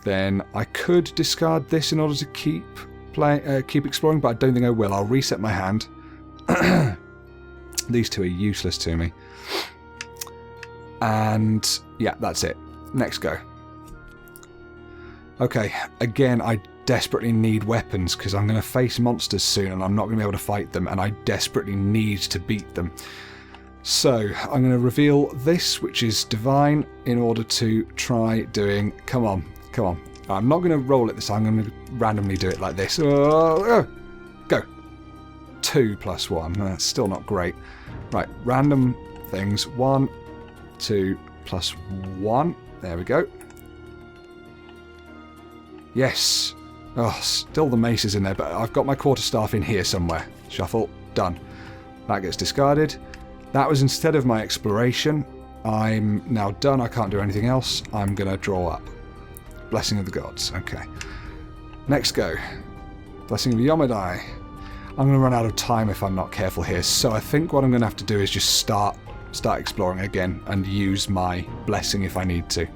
then I could discard this in order to keep exploring, but I don't think I will. I'll reset my hand. These two are useless to me. And yeah, that's it. Next go. Okay, again, I desperately need weapons because I'm going to face monsters soon and I'm not going to be able to fight them, and I desperately need to beat them. So I'm going to reveal this, which is divine, in order to try doing... Come on. I'm not going to roll it this time. I'm going to randomly do it like this. Go. 2 + 1. That's still not great. Right, random things. 1, 2 + 1. There we go. Yes. Oh, still the mace is in there, but I've got my quarterstaff in here somewhere. Shuffle. Done. That gets discarded. That was instead of my exploration. I'm now done. I can't do anything else. I'm going to draw up. Blessing of the Gods. Okay. Next go. Blessing of the Yomadai. I'm going to run out of time if I'm not careful here, so I think what I'm going to have to do is just start exploring again and use my blessing if I need to.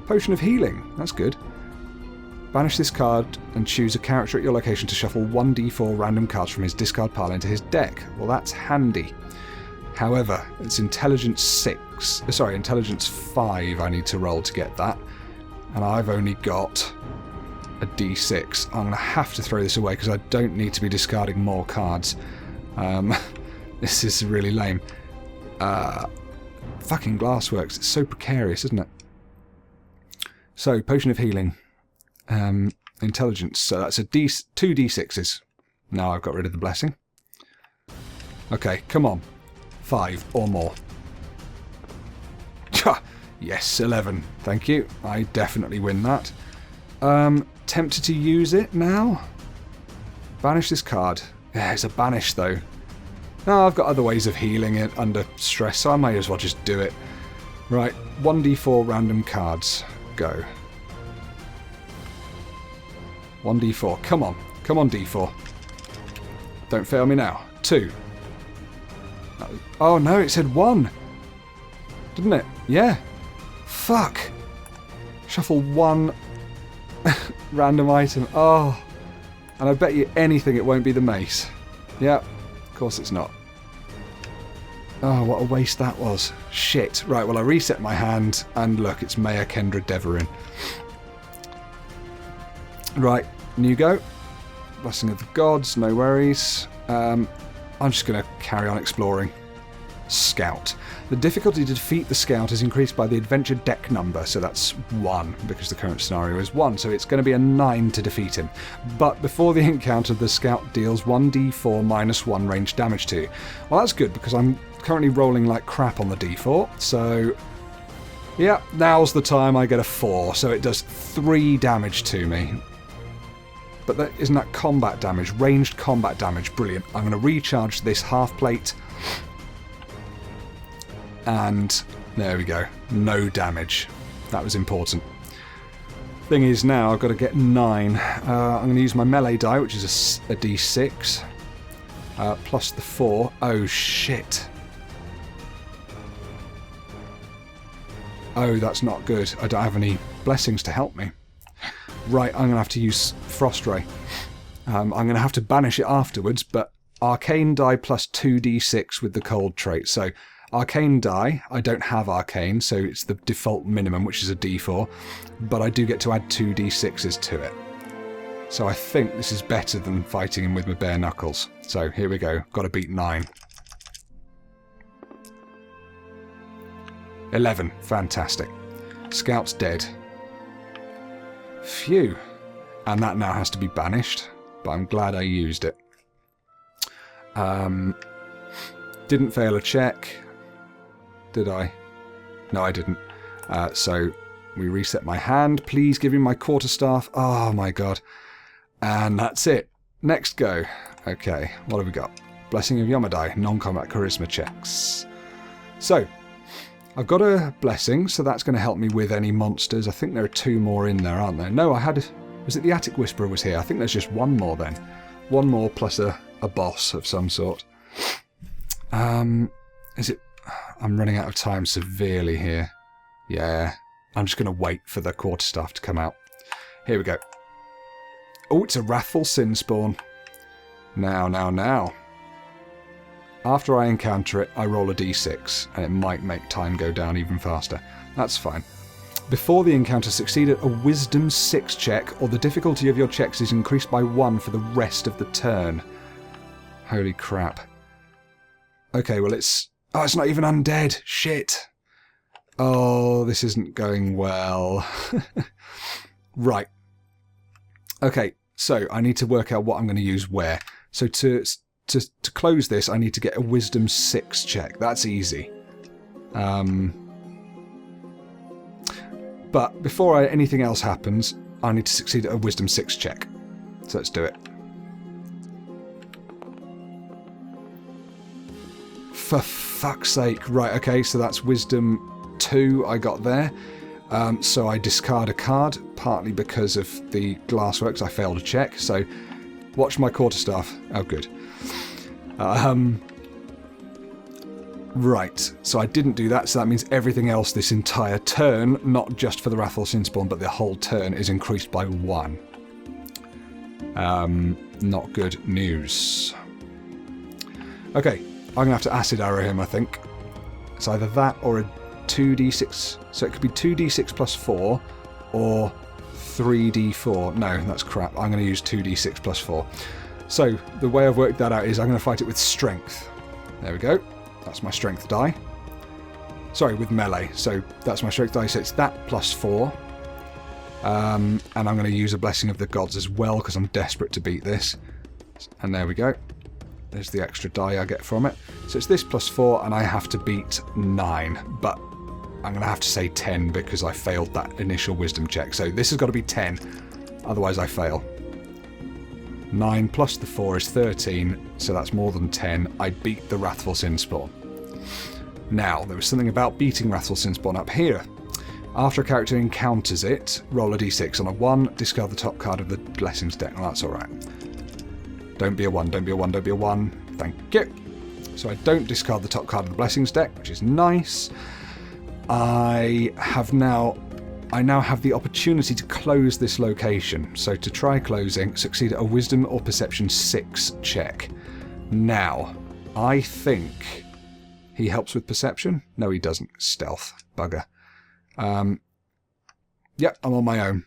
Potion of Healing. That's good. Banish this card and choose a character at your location to shuffle 1d4 random cards from his discard pile into his deck. Well, that's handy. However, it's intelligence 5 I need to roll to get that. And I've only got a d6. I'm going to have to throw this away because I don't need to be discarding more cards. This is really lame. Fucking Glassworks. It's so precarious, isn't it? So, Potion of Healing. Intelligence. So that's a 2 d6s. Now I've got rid of the blessing. Okay, come on. 5 or more. Yes, 11. Thank you. I definitely win that. Tempted to use it now? Banish this card. Yeah, it's a banish though. No, I've got other ways of healing it under stress, so I may as well just do it. Right, 1d4 random cards. Go. 1d4. Come on. Come on, d4. Don't fail me now. 2. Oh no, it said 1. Didn't it? Yeah. Fuck. Shuffle 1 random item. Oh. And I bet you anything it won't be the mace. Yeah. Of course it's not. Oh, what a waste that was. Shit. Right, well I reset my hand and look, it's Maya Kendra Deverin. Right, new go. Blessing of the Gods, no worries. I'm just going to carry on exploring. Scout. The difficulty to defeat the scout is increased by the adventure deck number, so that's 1, because the current scenario is 1, so it's going to be a 9 to defeat him. But before the encounter, the scout deals 1d4 minus 1 range damage to you. Well, that's good, because I'm currently rolling like crap on the d4, so... yeah, now's the time I get a 4, so it does 3 damage to me. But isn't that combat damage? Ranged combat damage. Brilliant. I'm going to recharge this half plate. And there we go. No damage. That was important. Thing is now I've got to get 9. I'm going to use my melee die, which is a d6. Plus the 4. Oh, shit. Oh, that's not good. I don't have any blessings to help me. Right, I'm going to have to use Frost Ray. I'm going to have to banish it afterwards, but Arcane die plus 2d6 with the cold trait. So, Arcane die, I don't have Arcane, so it's the default minimum, which is a d4, but I do get to add 2d6s to it. So I think this is better than fighting him with my bare knuckles. So, here we go. Got to beat 9. 11. Fantastic. Scout's dead. Phew. And that now has to be banished, but I'm glad I used it. Didn't fail a check. Did I? No, I didn't. So we reset my hand. Please give me my quarterstaff. Oh my god. And that's it. Next go. Okay, what have we got? Blessing of Yomadai. Non-combat charisma checks. So, I've got a blessing, so that's going to help me with any monsters. I think there are 2 more in there, aren't there? No, I had... was it the Attic Whisperer was here? I think there's just 1 more then. 1 more plus a boss of some sort. Is it... I'm running out of time severely here. Yeah. I'm just going to wait for the quarterstaff to come out. Here we go. Oh, it's a wrathful sin spawn. Now. After I encounter it, I roll a d6, and it might make time go down even faster. That's fine. Before the encounter succeeded, a wisdom 6 check, or the difficulty of your checks is increased by 1 for the rest of the turn. Holy crap. Okay, well it's... Oh, it's not even undead. Shit. Oh, this isn't going well. Right. Okay, so I need to work out what I'm going to use where. So to close this, I need to get a wisdom 6 check. That's easy. But before anything else happens, I need to succeed at a wisdom 6 check. So let's do it. For fuck's sake. Right, okay, so that's wisdom 2 I got there. So I discard a card, partly because of the glassworks. I failed a check, so watch my quarterstaff. Oh, good. Right, so I didn't do that, so that means everything else this entire turn, not just for the Wrathful Sinspawn, but the whole turn, is increased by 1. Not good news. Okay, I'm going to have to acid arrow him, I think. It's either that or a 2d6. So it could be 2d6 plus 4 or 3d4. No, that's crap. I'm going to use 2d6 plus 4. So the way I've worked that out is I'm going to fight it with strength. There we go. That's my strength die. Sorry, with melee. So that's my strength die. So it's that plus 4. And I'm going to use a Blessing of the Gods as well because I'm desperate to beat this. And there we go. There's the extra die I get from it. So it's this plus 4 and I have to beat 9. But I'm going to have to say 10 because I failed that initial wisdom check. So this has got to be 10. Otherwise I fail. 9 plus the 4 is 13. So that's more than 10. I beat the Wrathful Sinspawn. Now, there was something about beating Wrathful Sinspawn up here. After a character encounters it, roll a d6. On a 1, discard the top card of the Blessings deck. Well, that's alright. Don't be a 1, don't be a 1, don't be a 1. Thank you. So I don't discard the top card of the Blessings deck, which is nice. I now have the opportunity to close this location. So to try closing, succeed at a Wisdom or Perception 6 check. Now, I think he helps with Perception. No, he doesn't. Stealth. Bugger. Yep, I'm on my own.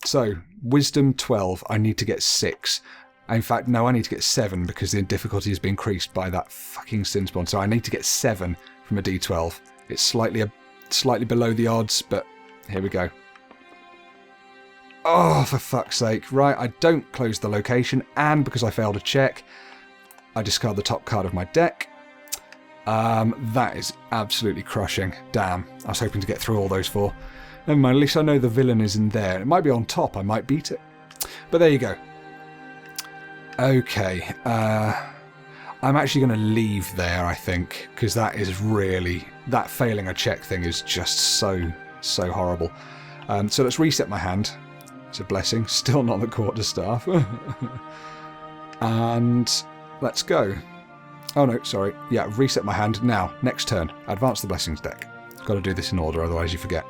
So, Wisdom 12. I need to get 6. In fact, no, I need to get 7 because the difficulty has been increased by that fucking Sinspawn. So I need to get 7 from a d12. It's slightly below the odds, but here we go. Oh, for fuck's sake. Right, I don't close the location, and because I failed a check, I discard the top card of my deck. That is absolutely crushing. Damn, I was hoping to get through all those 4. Never mind, at least I know the villain is in there. It might be on top, I might beat it. But there you go. Okay, I'm actually going to leave there, I think, because that is really... That failing a check thing is just so horrible. So let's reset my hand. It's a blessing. Still not the quarterstaff. And let's go. Oh no, sorry. Yeah, reset my hand. Now, next turn, advance the Blessings deck. Got to do this in order, otherwise you forget.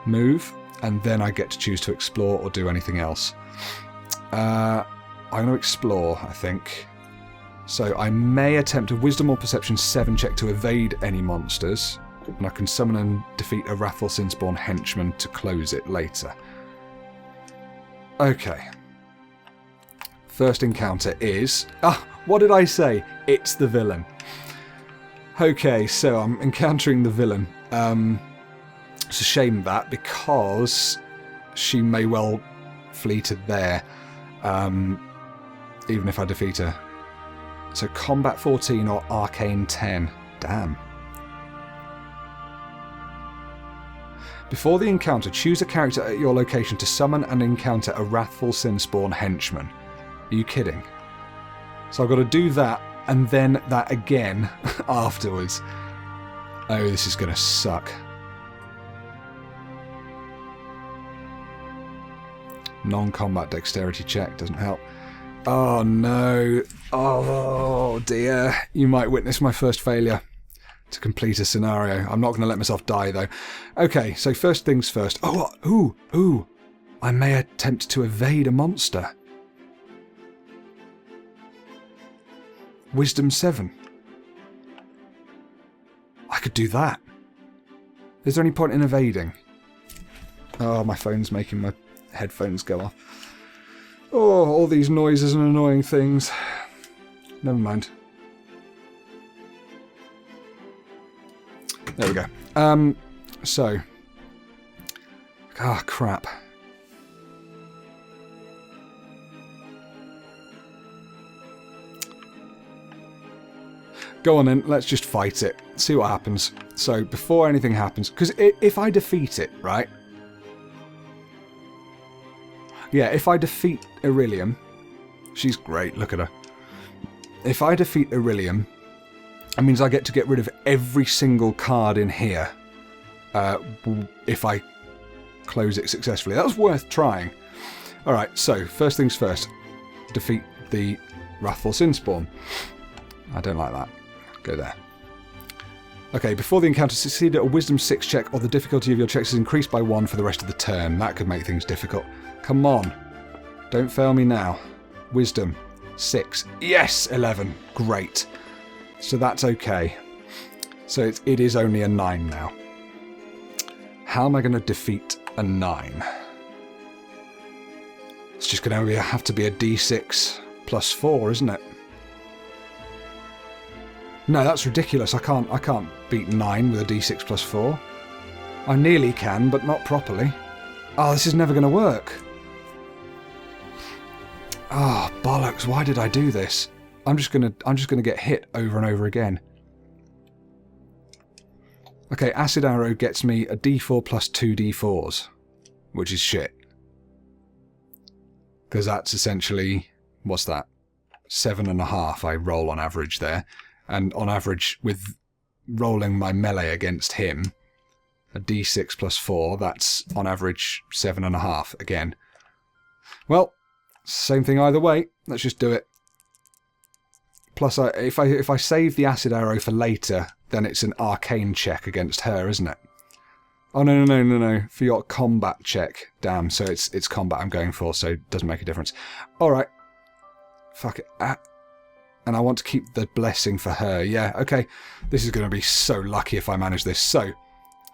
Move, and then I get to choose to explore or do anything else. I'm going to explore, I think. So I may attempt a Wisdom or Perception 7 check to evade any monsters, and I can summon and defeat a Wrathful Sinspawn henchman to close it later. Okay. First encounter is... Ah, what did I say? It's the villain. Okay, so I'm encountering the villain. It's a shame that, because she may well flee to there. Even if I defeat her. So Combat 14 or Arcane 10. Damn. Before the encounter, choose a character at your location to summon and encounter a Wrathful Sinspawn henchman. Are you kidding? So I've got to do that, and then that again afterwards. Oh, this is going to suck. Non-combat dexterity check doesn't help. Oh no. Oh dear. You might witness my first failure to complete a scenario. I'm not going to let myself die though. Okay, so first things first. Oh, ooh. I may attempt to evade a monster. Wisdom 7. I could do that. Is there any point in evading? Oh, my phone's making my headphones go off. Oh, all these noises and annoying things. Never mind. There we go. So. Ah, crap. Go on then, let's just fight it. See what happens. So, before anything happens... Because if I defeat it, right? Yeah, if I defeat Irillium... She's great, look at her. If I defeat Irillium, it means I get to get rid of every single card in here. If I close it successfully. That was worth trying. Alright, so, first things first. Defeat the Wrathful Sinspawn. I don't like that. Go there. Okay, before the encounter, succeed at a Wisdom 6 check or the difficulty of your checks is increased by 1 for the rest of the turn. That could make things difficult. Come on. Don't fail me now. Wisdom 6. Yes! 11. Great. So that's okay. So it is only a 9 now. How am I going to defeat a 9? It's just going to have to be a d6 plus 4, isn't it? No, that's ridiculous. I can't beat 9 with a d6 plus 4. I nearly can, but not properly. Oh, this is never going to work. Oh, bollocks. Why did I do this? I'm just gonna get hit over and over again. Okay, Acid Arrow gets me a d4 plus 2 d4s, which is shit. Because that's essentially, what's that? 7.5 I roll on average there. And on average, with rolling my melee against him, a d6 plus 4, that's on average 7.5 again. Well, same thing either way. Let's just do it. Plus, if I save the Acid Arrow for later, then it's an arcane check against her, isn't it? Oh, no. For your combat check. Damn, so it's combat I'm going for, so it doesn't make a difference. Alright. Fuck it. And I want to keep the blessing for her. Yeah, okay. This is going to be so lucky if I manage this. So,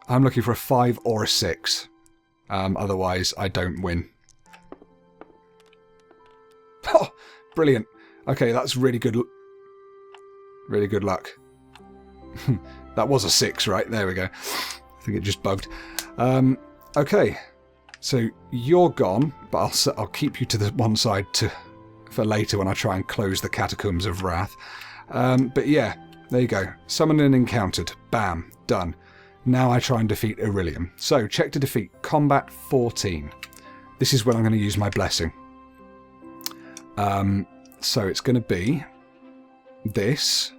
I'm looking for a 5 or a 6. Otherwise, I don't win. Oh, brilliant. Okay, that's really good. Really good luck. That was a 6, right? There we go. I think it just bugged. Okay. So, you're gone, but I'll keep you to the one side for later when I try and close the Catacombs of Wrath. But yeah, there you go. Summoned and encountered. Bam. Done. Now I try and defeat Irillium. So, check to defeat. Combat 14. This is when I'm going to use my blessing. So it's going to be this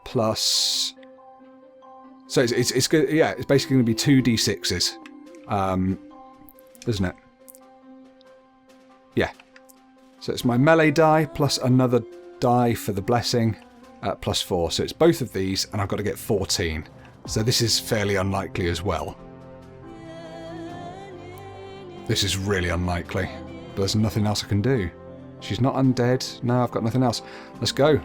plus... So it's good. Yeah, it's basically going to be 2 d6s. Isn't it? Yeah. So it's my melee die plus another die for the blessing plus 4. So it's both of these, and I've got to get 14. So this is fairly unlikely as well. This is really unlikely. But there's nothing else I can do. She's not undead. No, I've got nothing else. Let's go.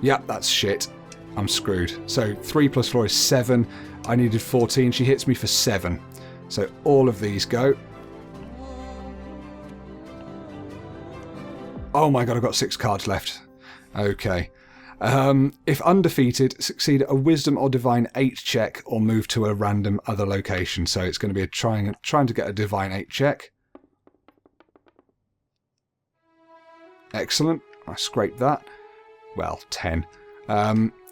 Yep, that's shit. I'm screwed. So 3 plus 4 is 7. I needed 14. She hits me for 7. So all of these go. Oh my god, I've got 6 cards left. Okay. If undefeated, succeed at a Wisdom or Divine 8 check or move to a random other location. So it's going to be trying to get a Divine 8 check. Excellent. I scraped that. Well, 10.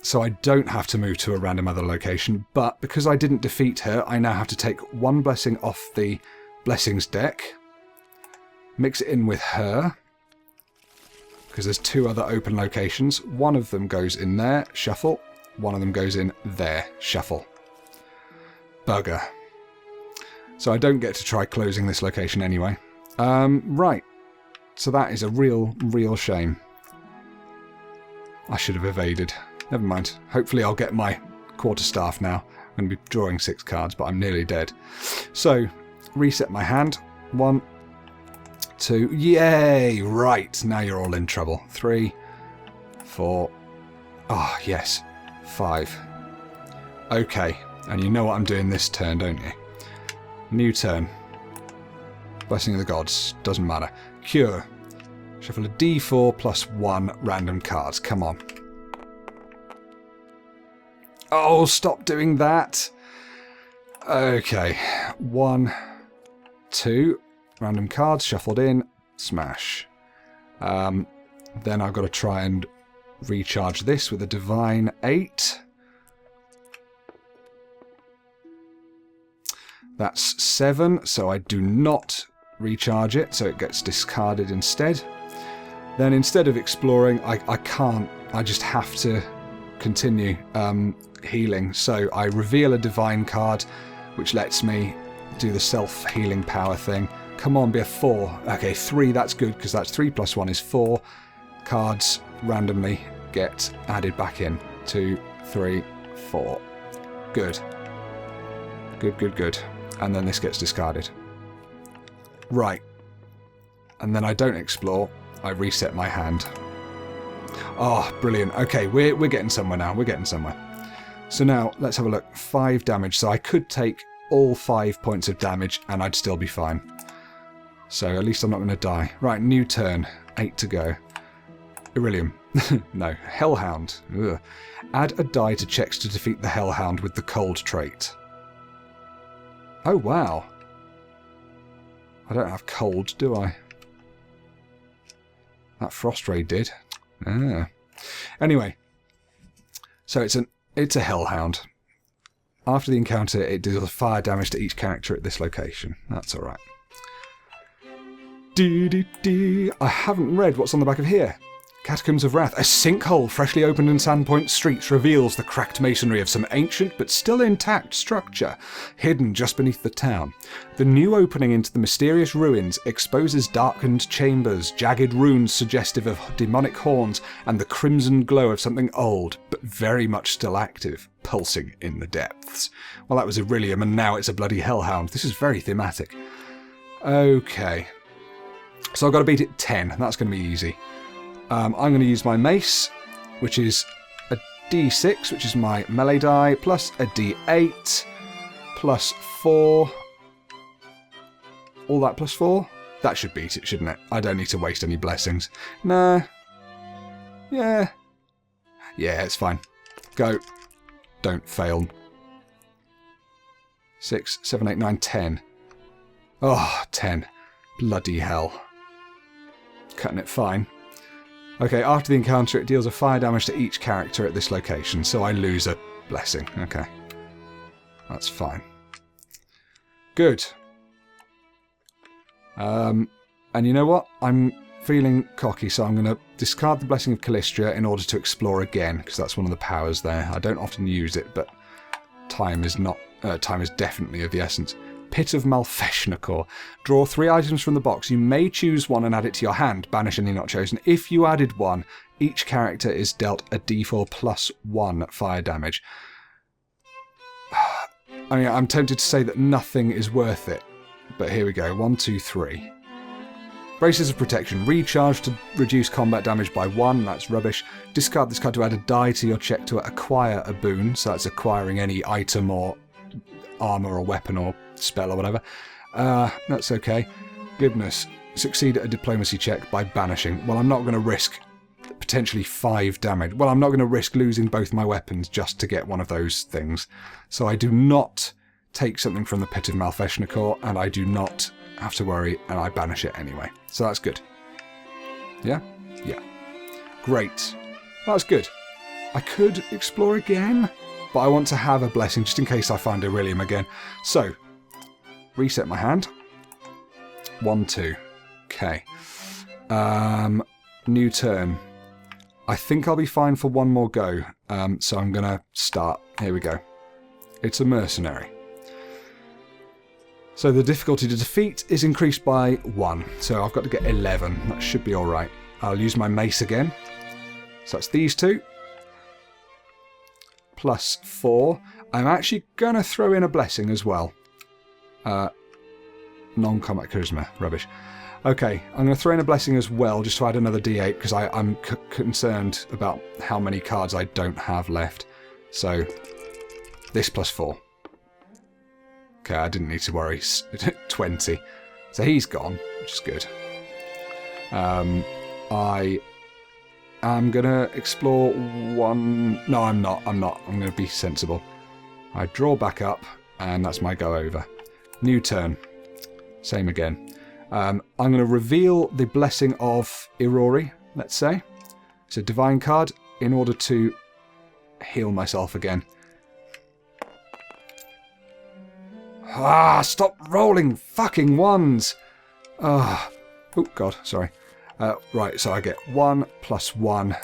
So I don't have to move to a random other location, but because I didn't defeat her, I now have to take 1 blessing off the blessings deck, mix it in with her, because there's 2 other open locations. One of them goes in there, shuffle. One of them goes in there, shuffle. Bugger. So I don't get to try closing this location anyway. Right. So that is a real shame. I should have evaded. Never mind. Hopefully I'll get my quarterstaff now. I'm going to be drawing 6 cards, but I'm nearly dead. So, reset my hand. 1, 2, yay! Right, now you're all in trouble. 3, 4, oh, yes, 5. Okay, and you know what I'm doing this turn, don't you? New turn. Blessing of the Gods, doesn't matter. Cure. Shuffle a d4 plus 1 random cards, come on. Oh, stop doing that! Okay, 1, 2, random cards shuffled in, smash. Then I've got to try and recharge this with a Divine 8. That's 7, so I do not recharge it, so it gets discarded instead. Then instead of exploring, I can't, I just have to continue healing. So I reveal a Divine card, which lets me do the self-healing power thing. Come on, be a 4. Okay, 3, that's good, because that's 3 plus 1 is 4. Cards randomly get added back in. 2, 3, 4. Good. Good, good, good. And then this gets discarded. Right. And then I don't explore. I reset my hand. Oh, brilliant. Okay, we're getting somewhere now. We're getting somewhere. So now, let's have a look. 5 damage. So I could take all 5 points of damage and I'd still be fine. So at least I'm not going to die. Right, new turn. 8 to go. Irelium. No, Hellhound. Ugh. Add a die to checks to defeat the Hellhound with the cold trait. Oh, wow. I don't have cold, do I? That Frost Ray did. Ah. Anyway, so it's a Hellhound. After the encounter, it deals fire damage to each character at this location. That's alright. I haven't read what's on the back of here. Catacombs of Wrath. A sinkhole freshly opened in Sandpoint streets reveals the cracked masonry of some ancient but still intact structure, hidden just beneath the town. The new opening into the mysterious ruins exposes darkened chambers, jagged runes suggestive of demonic horns, and the crimson glow of something old, but very much still active, pulsing in the depths. Well, that was Irelium, and now it's a bloody Hellhound. This is very thematic. Okay. So I've got to beat it 10. That's going to be easy. I'm going to use my mace, which is a d6, which is my melee die, plus a d8, plus 4. All that plus 4? That should beat it, shouldn't it? I don't need to waste any blessings. Nah. Yeah. Yeah, it's fine. Go. Don't fail. 6, 7, 8, 9, 10. Oh, 10. Bloody hell. Cutting it fine. Okay, after the encounter, it deals a fire damage to each character at this location, so I lose a blessing. Okay. That's fine. Good. And you know what? I'm feeling cocky, so I'm going to discard the Blessing of Callistria in order to explore again, because that's one of the powers there. I don't often use it, but time is definitely of the essence. Pit of Malfeshnakor. Draw 3 items from the box. You may choose one and add it to your hand. Banish any not chosen. If you added one, each character is dealt a d4 plus 1 fire damage. I mean, I'm tempted to say that nothing is worth it, but here we go. 1, 2, 3. Braces of Protection. Recharge to reduce combat damage by 1. That's rubbish. Discard this card to add a die to your check to acquire a boon. So that's acquiring any item or armor or weapon or spell or whatever. That's okay. Goodness. Succeed at a diplomacy check by banishing. Well, I'm not going to risk potentially 5 damage. Well, I'm not going to risk losing both my weapons just to get one of those things. So I do not take something from the Pit of Malfeshnakor, and I do not have to worry, and I banish it anyway. So that's good. Yeah? Yeah. Great. That's good. I could explore again, but I want to have a blessing just in case I find Irelium again. So, reset my hand. 1, 2. Okay. New turn. I think I'll be fine for one more go. So I'm going to start. Here we go. It's a mercenary. So the difficulty to defeat is increased by 1. So I've got to get 11. That should be alright. I'll use my mace again. So that's these two. Plus 4. I'm actually going to throw in a blessing as well. Non-combat charisma. Rubbish. Okay, I'm going to throw in a blessing as well, just to add another d8, because I'm concerned about how many cards I don't have left. So, this plus 4. Okay, I didn't need to worry. 20. So he's gone, which is good. I am going to explore one... No, I'm not. I'm going to be sensible. I draw back up, and that's my go over. New turn. Same again. I'm going to reveal the Blessing of Irori, let's say. It's a divine card in order to heal myself again. Ah, stop rolling fucking ones! Ah. Oh, God, sorry. Right, so I get 1 + 1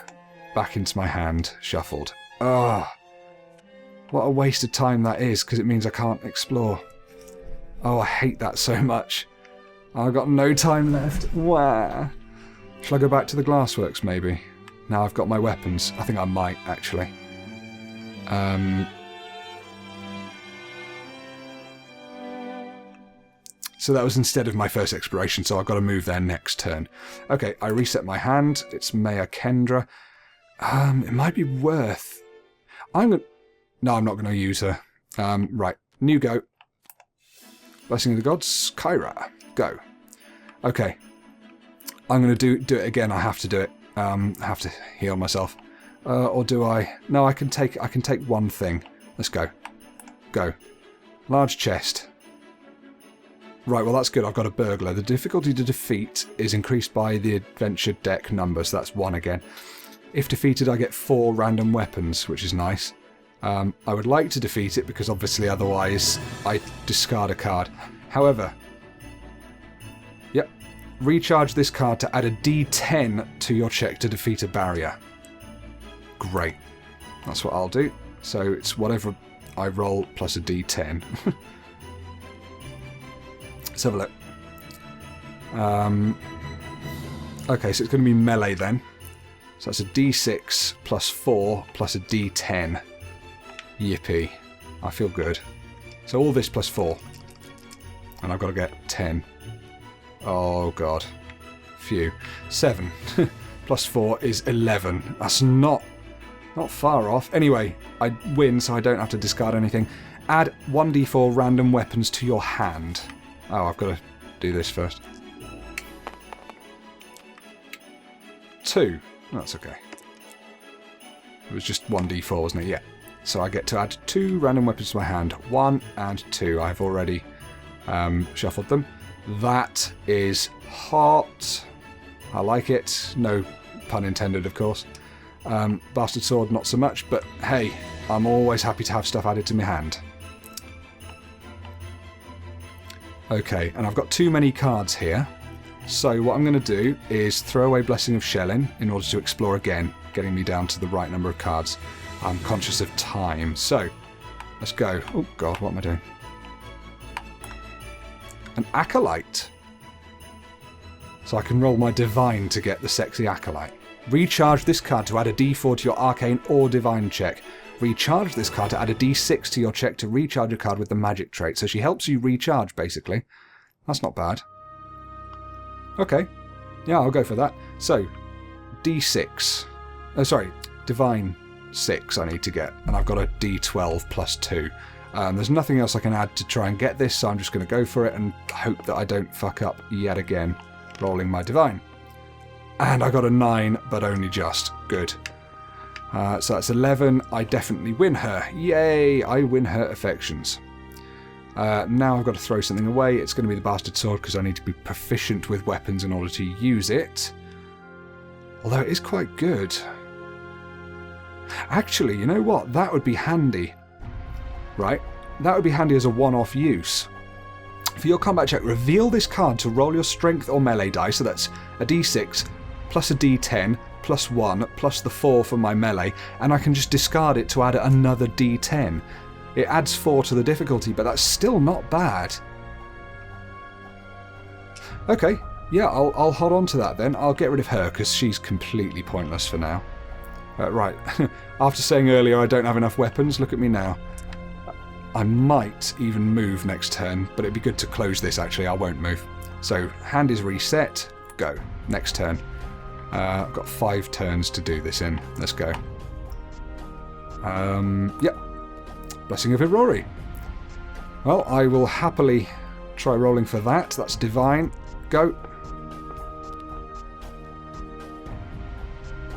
back into my hand, shuffled. Ah. What a waste of time that is, because it means I can't explore. Oh, I hate that so much. I've got no time left. Wah. Shall I go back to the glassworks, maybe? Now I've got my weapons. I think I might, actually. So that was instead of my first exploration, so I've got to move there next turn. Okay, I reset my hand. It's Maya Kendra. It might be worth... No, I'm not going to use her. Right, new go. Blessing of the Gods, Kyra. Go. Okay. I'm going to do it again. I have to do it. I have to heal myself. Or do I? No, I can take one thing. Let's go. Go. Large chest. Right, well that's good. I've got a burglar. The difficulty to defeat is increased by the adventure deck number, so that's 1 again. If defeated, I get 4 random weapons, which is nice. I would like to defeat it because obviously otherwise I discard a card. However, yep, recharge this card to add a d10 to your check to defeat a barrier. Great. That's what I'll do. So it's whatever I roll plus a d10. Let's have a look. Okay, so it's going to be melee then. So that's a d6 plus 4 plus a d10. Yippee. I feel good. So all this plus 4. And I've got to get 10. Oh, God. Phew. 7 plus 4 is 11. That's not far off. Anyway, I win, so I don't have to discard anything. Add 1d4 random weapons to your hand. Oh, I've got to do this first. 2. That's okay. It was just 1d4, wasn't it? Yeah. So I get to add 2 random weapons to my hand. 1 and 2. I've already shuffled them. That is hot. I like it. No pun intended, of course. Bastard sword, not so much. But hey, I'm always happy to have stuff added to my hand. Okay, and I've got too many cards here. So what I'm going to do is throw away Blessing of Shelling in order to explore again, getting me down to the right number of cards. I'm conscious of time. So, let's go. Oh, God, what am I doing? An Acolyte. So I can roll my Divine to get the sexy Acolyte. Recharge this card to add a d4 to your Arcane or Divine check. Recharge this card to add a d6 to your check to recharge a card with the Magic trait. So she helps you recharge, basically. That's not bad. Okay. Yeah, I'll go for that. So, d6. Oh, sorry. Divine 6 I need to get. And I've got a d12 plus 2. There's nothing else I can add to try and get this, so I'm just going to go for it and hope that I don't fuck up yet again. Rolling my Divine. And I got a 9, but only just. Good. So that's 11. I definitely win her. Yay! I win her affections. Now I've got to throw something away. It's going to be the Bastard Sword because I need to be proficient with weapons in order to use it. Although it is quite good. Actually, you know what? That would be handy. Right? That would be handy as a one-off use. For your combat check, reveal this card to roll your strength or melee die. So that's a d6 plus a d10 plus 1 plus the 4 for my melee. And I can just discard it to add another d10. It adds 4 to the difficulty, but that's still not bad. Okay, yeah, I'll hold on to that then. I'll get rid of her because she's completely pointless for now. Right, after saying earlier I don't have enough weapons, look at me now. I might even move next turn, but it'd be good to close this actually. I won't move. So, hand is reset. Go. Next turn. I've got 5 turns to do this in. Let's go. Yep. Blessing of Irori. Well, I will happily try rolling for that. That's divine. Go.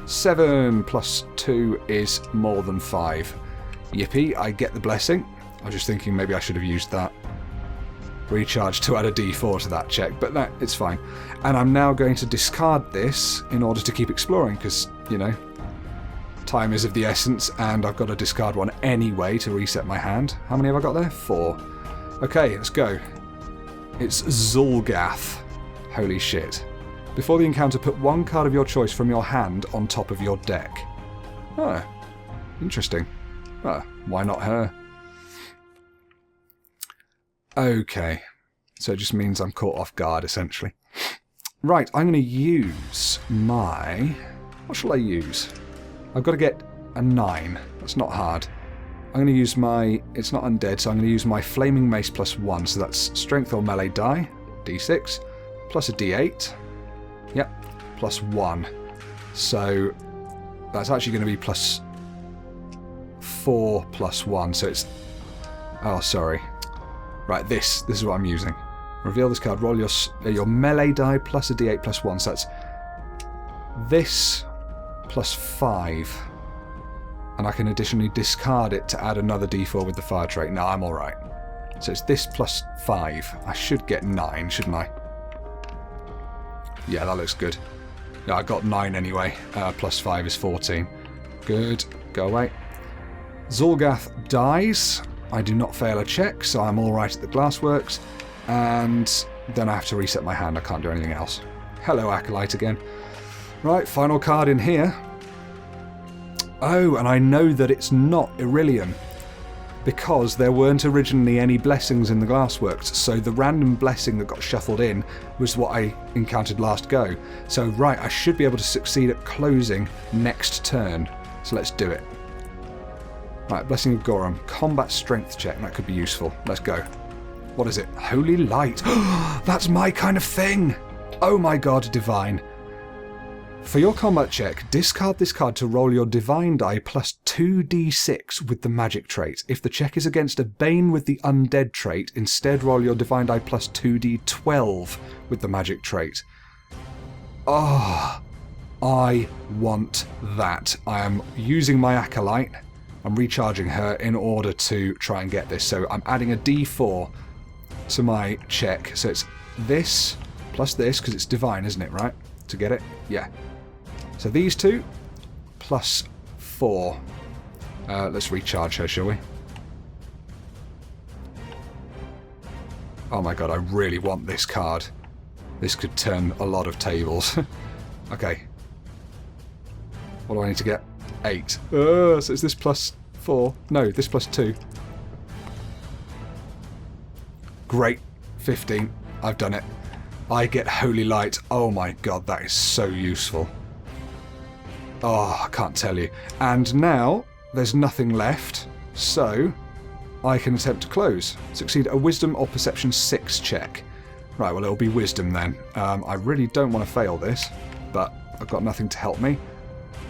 7 plus 2 is more than 5. Yippee, I get the blessing. I was just thinking maybe I should have used that recharge to add a d4 to that check, but no, it's fine. And I'm now going to discard this in order to keep exploring, because, you know, time is of the essence, and I've got to discard one anyway to reset my hand. How many have I got there? 4. Okay, let's go. It's Zulgath. Holy shit. Before the encounter, put 1 card of your choice from your hand on top of your deck. Oh, interesting. Why not her? Okay, so it just means I'm caught off guard, essentially. Right, I'm going to use my... What shall I use? I've got to get a 9. That's not hard. I'm going to use my... It's not undead, so I'm going to use my Flaming Mace plus 1. So that's strength or melee die, d6, plus a d8. Yep, plus 1. So that's actually going to be plus 4 plus 1. So it's... Oh, sorry. Right, this is what I'm using. Reveal this card. Roll your melee die plus a d8 plus 1. So that's this plus 5. And I can additionally discard it to add another d4 with the fire trait. No, I'm alright. So it's this plus 5. I should get 9, shouldn't I? Yeah, that looks good. Yeah, I got 9 anyway. Plus 5 is 14. Good. Go away. Zulgath dies. I do not fail a check, so I'm alright at the glassworks. And then I have to reset my hand. I can't do anything else. Hello, Acolyte again. Right, final card in here. Oh, and I know that it's not Irillion, because there weren't originally any blessings in the glassworks, so the random blessing that got shuffled in was what I encountered last go. So, right, I should be able to succeed at closing next turn. So let's do it. Right, Blessing of Gorum. Combat strength check. That could be useful. Let's go. What is it? Holy Light. That's my kind of thing! Oh my god, Divine. For your combat check, discard this card to roll your Divine die plus 2d6 with the magic trait. If the check is against a Bane with the undead trait, instead roll your Divine die plus 2d12 with the magic trait. Oh, I want that. I am using my Acolyte. I'm recharging her in order to try and get this. So I'm adding a d4 to my check. So it's this plus this, because it's divine, isn't it, right? To get it? Yeah. So these two plus 4. Let's recharge her, shall we? Oh my god, I really want this card. This could turn a lot of tables. Okay. What do I need to get? 8. So it's this plus 4. No, this plus 2. Great. 15. I've done it. I get Holy Light. Oh my god, that is so useful. Oh, I can't tell you. And now, there's nothing left, so I can attempt to close. Succeed a Wisdom or Perception 6 check. Right, well, it'll be Wisdom then. I really don't want to fail this, but I've got nothing to help me.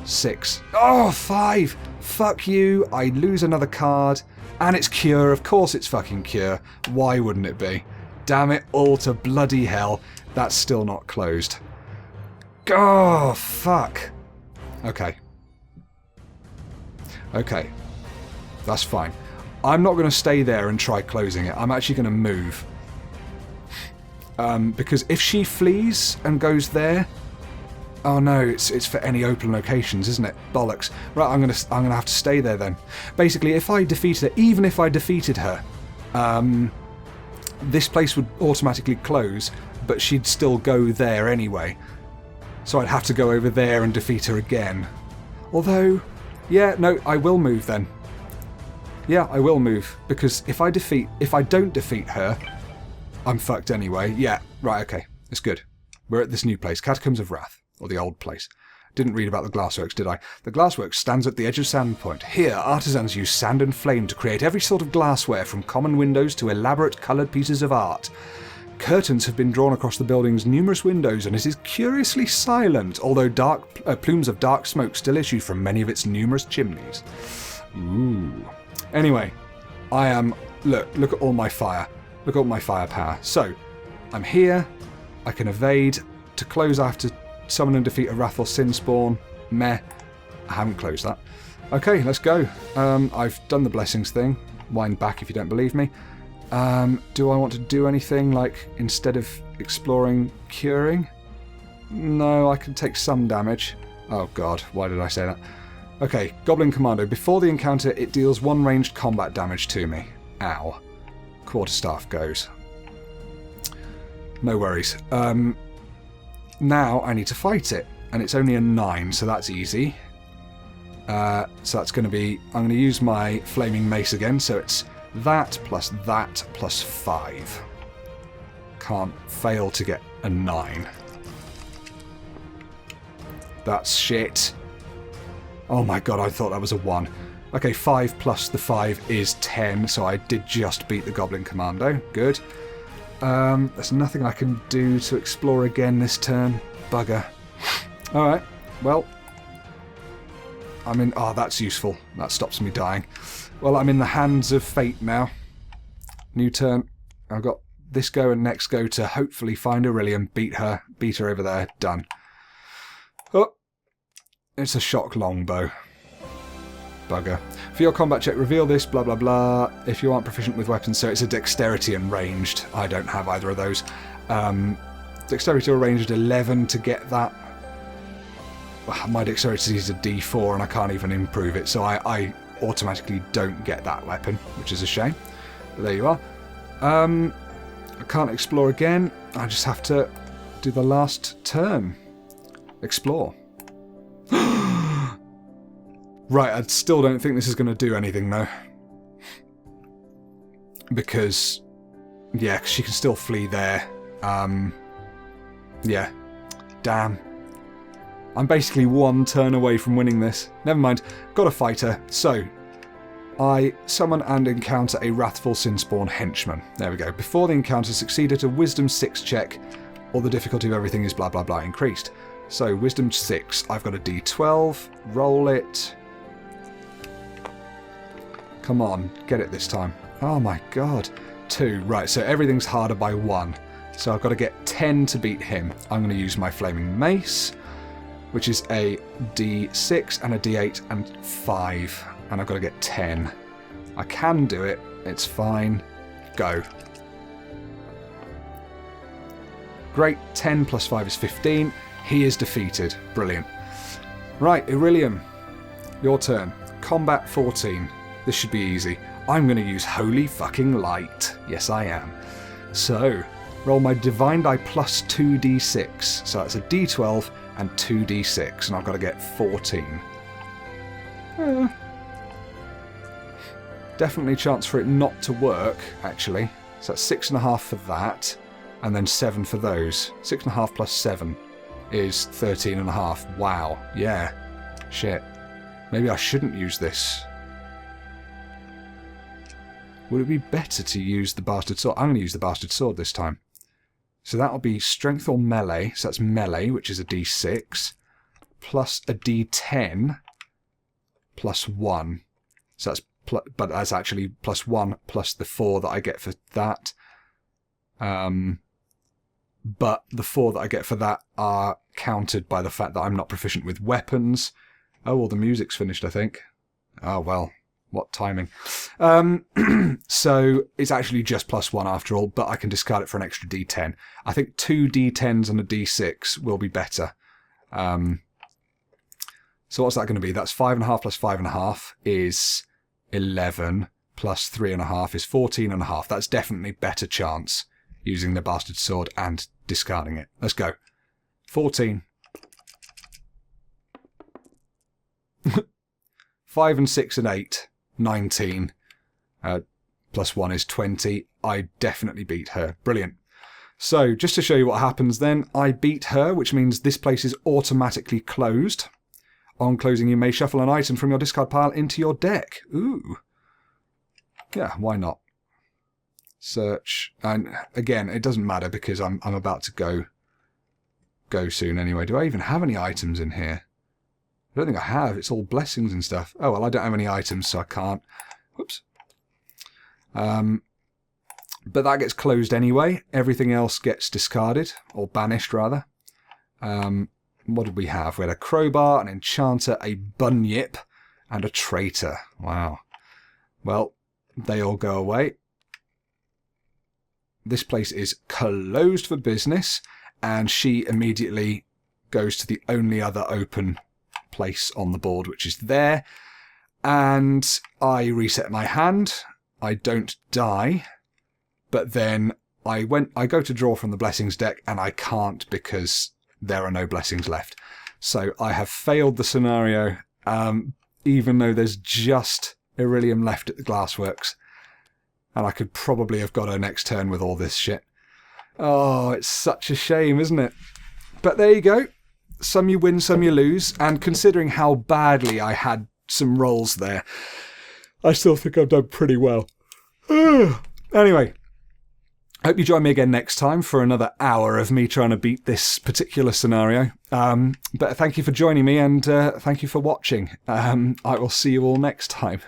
6. Oh, 5! Fuck you! I lose another card. And it's Cure. Of course it's fucking Cure. Why wouldn't it be? Damn it all to bloody hell. That's still not closed. Oh, fuck. Okay. Okay. That's fine. I'm not going to stay there and try closing it. I'm actually going to move. Because if she flees and goes there... Oh no, it's for any open locations, isn't it? Bollocks. Right, I'm gonna have to stay there then. Basically, if I defeated her, even if I defeated her, this place would automatically close, but she'd still go there anyway. So I'd have to go over there and defeat her again. Although, yeah, no, I will move then. Yeah, I will move, because if I don't defeat her, I'm fucked anyway. Yeah, right, okay, it's good. We're at this new place, Catacombs of Wrath. Or the old place. didn't read about the glassworks, did I? The glassworks stands at the edge of Sandpoint. Here, artisans use sand and flame to create every sort of glassware, from common windows to elaborate coloured pieces of art. Curtains have been drawn across the building's numerous windows, and it is curiously silent, although plumes of dark smoke still issue from many of its numerous chimneys. Ooh. Anyway, I am... Look at all my fire. Look at all my firepower. So, I'm here. I can evade. To close, I have to summon and defeat a wrathful sin spawn. Meh. I haven't closed that. Okay, let's go. I've done the blessings thing. Wind back if you don't believe me. Do I want to do anything, like, instead of exploring curing? No, I can take some damage. Oh god, why did I say that? Okay, Goblin Commando. Before the encounter, it deals 1 ranged combat damage to me. Ow. Quarterstaff goes. No worries. Now I need to fight it, and it's only a 9, so that's easy. So that's going to be... I'm going to use my Flaming Mace again, so it's that plus 5. Can't fail to get a 9. That's shit. Oh my god, I thought that was a 1. Okay, 5 plus the 5 is 10, so I did just beat the Goblin Commando. Good. There's nothing I can do to explore again this turn. Bugger. Alright, well. I'm in... Oh, that's useful. That stops me dying. Well, I'm in the hands of fate now. New turn. I've got this go and next go to hopefully find Aurelian, beat her over there. Done. Oh. It's a shock longbow. Bugger. For your combat check, reveal this, blah blah blah. If you aren't proficient with weapons, so it's a dexterity and ranged. I don't have either of those. Dexterity or ranged 11 to get that. My dexterity is a D4 and I can't even improve it, so I automatically don't get that weapon, which is a shame. But there you are. I can't explore again. I just have to do the last turn. Explore. Right, I still don't think this is going to do anything, though. Because, yeah, she can still flee there. Yeah. Damn. I'm basically 1 turn away from winning this. Never mind. Got a fighter. So, I summon and encounter a wrathful Sinspawn henchman. There we go. Before the encounter succeeded, a Wisdom 6 check, or the difficulty of everything is blah blah blah increased. So, Wisdom 6. I've got a D12. Roll it. Come on, get it this time. Oh my god. 2. Right, so everything's harder by 1. So I've got to get 10 to beat him. I'm going to use my Flaming Mace, which is a D6 and a D8 and 5. And I've got to get 10. I can do it. It's fine. Go. Great. 10 plus 5 is 15. He is defeated. Brilliant. Right, Aurelian. Your turn. Combat 14. This should be easy. I'm going to use Holy fucking Light. Yes, I am. So, roll my Divine Die plus 2d6. So that's a d12 and 2d6. And I've got to get 14. Definitely a chance for it not to work, actually. So that's 6.5 for that. And then 7 for those. 6.5 plus 7 is 13.5. Wow. Yeah. Shit. Maybe I shouldn't use this. Would it be better to use the Bastard Sword? I'm going to use the Bastard Sword this time. So that'll be Strength or Melee. So that's Melee, which is a D6. Plus a D10. Plus 1. So that's... but that's actually plus 1 plus the 4 that I get for that. But the 4 that I get for that are countered by the fact that I'm not proficient with weapons. Oh, well, the music's finished, I think. Oh, well. What timing. So it's actually just plus 1 after all, but I can discard it for an extra D10. I think 2 D10s and a D6 will be better. So what's that going to be? That's 5.5 plus 5.5 is 11, plus 3.5 is 14.5. That's definitely better chance using the Bastard Sword and discarding it. Let's go. 14. 5 and 6 and 8. 19. Plus 1 is 20. I definitely beat her. Brilliant. So, just to show you what happens then, I beat her, which means this place is automatically closed. On closing, you may shuffle an item from your discard pile into your deck. Ooh. Yeah, why not? Search. And again, it doesn't matter because I'm about to go soon anyway. Do I even have any items in here? I don't think I have. It's all blessings and stuff. Oh, well, I don't have any items, so I can't. Whoops. But that gets closed anyway. Everything else gets discarded, or banished, rather. What did we have? We had a crowbar, an enchanter, a bunyip, and a traitor. Wow. Well, they all go away. This place is closed for business, and she immediately goes to the only other open place on the board, which is there. And I reset my hand. I don't die. But then I go to draw from the blessings deck, and I can't because there are no blessings left. So I have failed the scenario, even though there's just Irelium left at the Glassworks. And I could probably have got her next turn with all this shit. Oh, it's such a shame, isn't it? But there you go. Some you win, some you lose. And considering how badly I had some rolls there, I still think I've done pretty well. Anyway. Hope you join me again next time for another hour of me trying to beat this particular scenario. But thank you for joining me, and thank you for watching. I will see you all next time.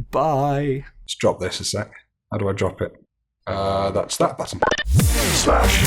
Bye. Let's drop this a sec. How do I drop it? That's that button. Slash.